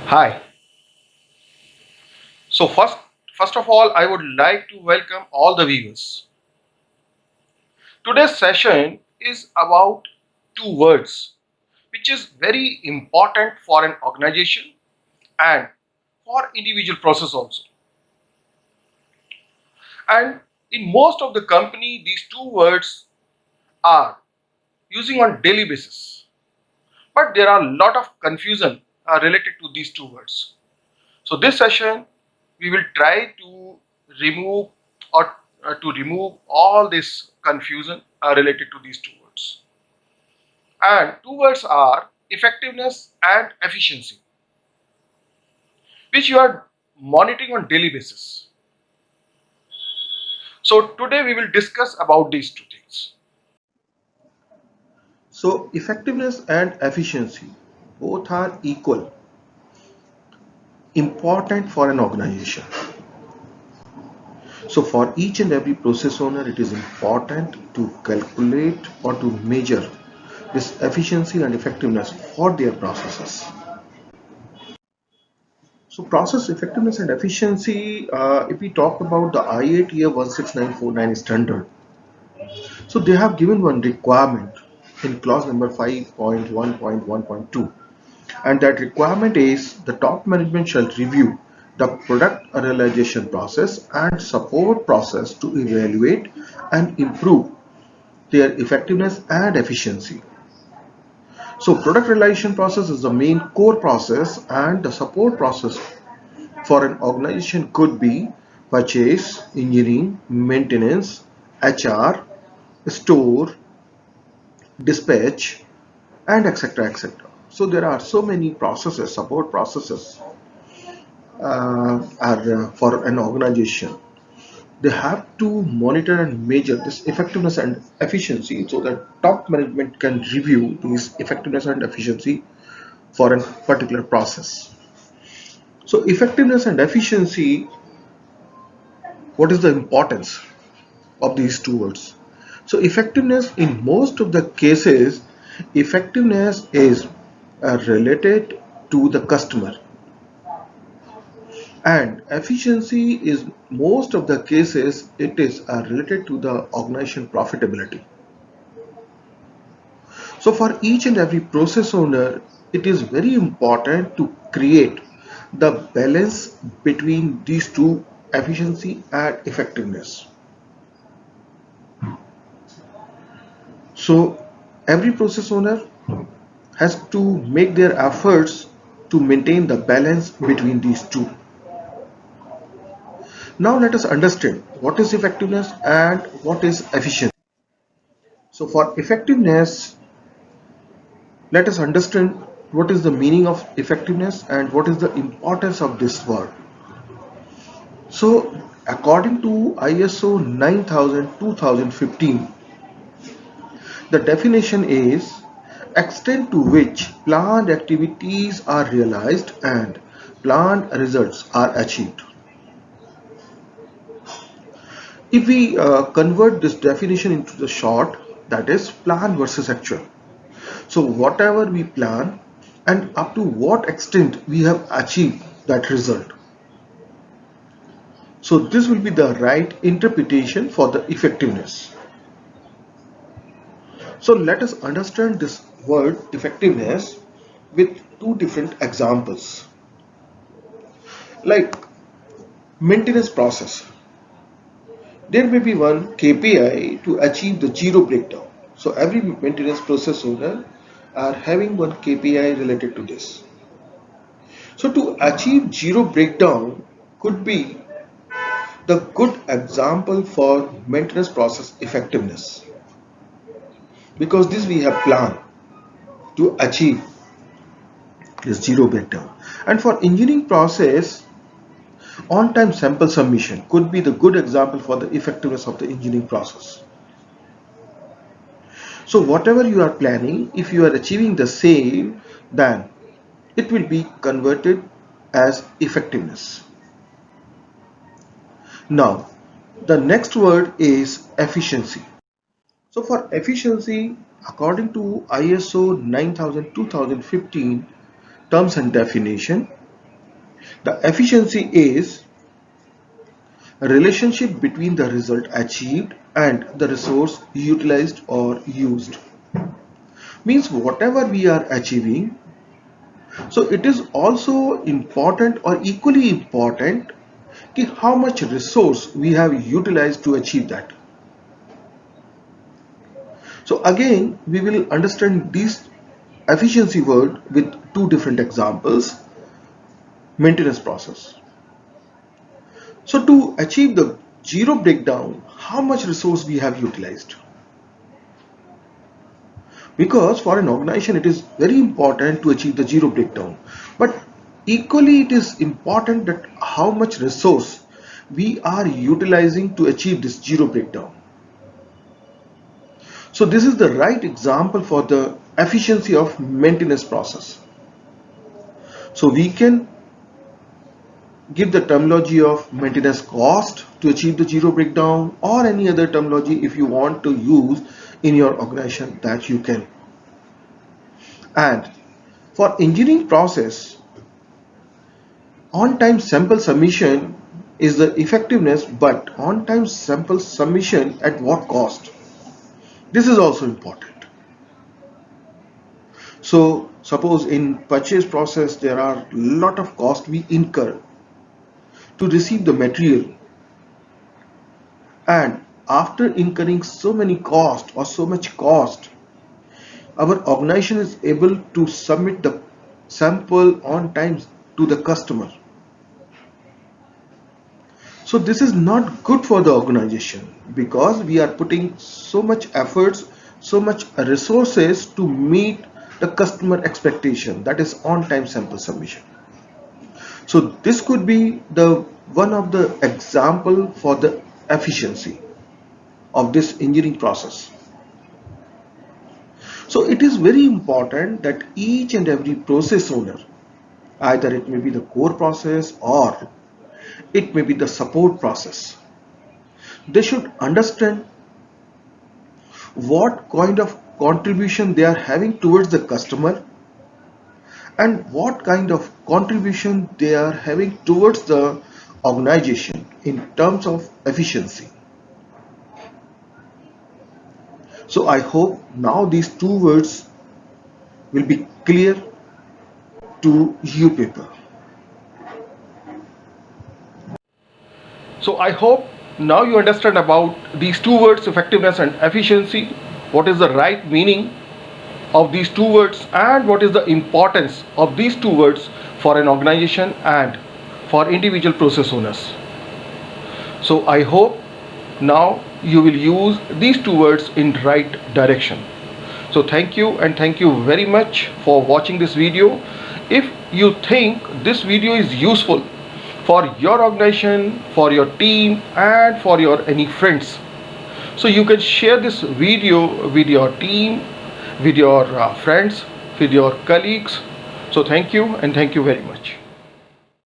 Hi. So first of all, I would like to welcome all the viewers. Today's session is about two words, which is very important for an organization and for individual process also. And in most of the company, these two words are using on daily basis. But there are a lot of confusion related to these two words. So this session, we will try to remove or to remove all this confusion related to these two words. And two words are effectiveness and efficiency, which you are monitoring on daily basis. So today we will discuss about these two things. So effectiveness and efficiency both are equal important for an organization. So for each and every process owner, it is important to calculate or to measure this efficiency and effectiveness for their processes. So process effectiveness and efficiency, if we talk about the IATF 16949 standard, so they have given one requirement in clause number 5.1.1.2. And that requirement is the top management shall review the product realization process and support process to evaluate and improve their effectiveness and efficiency. So product realization process is the main core process, and the support process for an organization could be purchase, engineering, maintenance, HR, store, dispatch, and etc. etc. So there are so many processes, support processes are for an organization. They have to monitor and measure this effectiveness and efficiency so that top management can review these effectiveness and efficiency for a particular process. So effectiveness and efficiency, what is the importance of these two words? So effectiveness, in most of the cases, effectiveness is related to the customer, and efficiency is most of the cases it is related to the organization profitability. So for each and every process owner, it is very important to create the balance between these two, efficiency and effectiveness. So every process owner has to make their efforts to maintain the balance between these two. Now let us understand what is effectiveness and what is efficiency. So for effectiveness, let us understand what is the meaning of effectiveness and what is the importance of this word. So according to ISO 9000-2015, the definition is extent to which planned activities are realized and planned results are achieved. If we convert this definition into the short, that is plan versus actual. So whatever we plan and up to what extent we have achieved that result. So this will be the right interpretation for the effectiveness. So let us understand this word effectiveness with two different examples. Like maintenance process. There may be one KPI to achieve the zero breakdown. So every maintenance process owner are having one KPI related to this. So to achieve zero breakdown could be the good example for maintenance process effectiveness, because this we have planned to achieve this zero breakdown. And for engineering process, on-time sample submission could be the good example for the effectiveness of the engineering process. So whatever you are planning, if you are achieving the same, then it will be converted as effectiveness. Now, the next word is efficiency. So for efficiency, according to ISO 9000-2015 terms and definition, The efficiency is a relationship between the result achieved and the resource utilized or used. Means whatever we are achieving, so it is also important or equally important कि how much resource we have utilized to achieve that. So again, we will understand this efficiency word with two different examples. Maintenance process. So to achieve the zero breakdown, how much resource we have utilized? Because for an organization it is very important to achieve the zero breakdown, but equally it is important that how much resource we are utilizing to achieve this zero breakdown. So this is the right example for the efficiency of maintenance process. So we can give the terminology of maintenance cost to achieve the zero breakdown, or any other terminology if you want to use in your organization, that you can. And for engineering process, on-time sample submission is the effectiveness, but on-time sample submission at what cost? This is also important. So suppose in purchase process there are lot of cost we incur to receive the material, and after incurring so many cost or so much cost, our organization is able to submit the sample on time to the customer. So this is not good for the organization, because we are putting so much efforts, so much resources to meet the customer expectation, that is on time sample submission. So this could be the one of the example for the efficiency of this engineering process. So it is very important that each and every process owner, either it may be the core process or it may be the support process, they should understand what kind of contribution they are having towards the customer, and what kind of contribution they are having towards the organization in terms of efficiency. So I hope now these two words will be clear to you people. So I hope now you understand about these two words, effectiveness and efficiency, what is the right meaning of these two words, and what is the importance of these two words for an organization and for individual process owners. So I hope now you will use these two words in right direction. So thank you, and thank you very much for watching this video. If you think this video is useful for your organization, for your team, and for your any friends, so you can share this video with your team, with your friends, with your colleagues. So thank you, and thank you very much.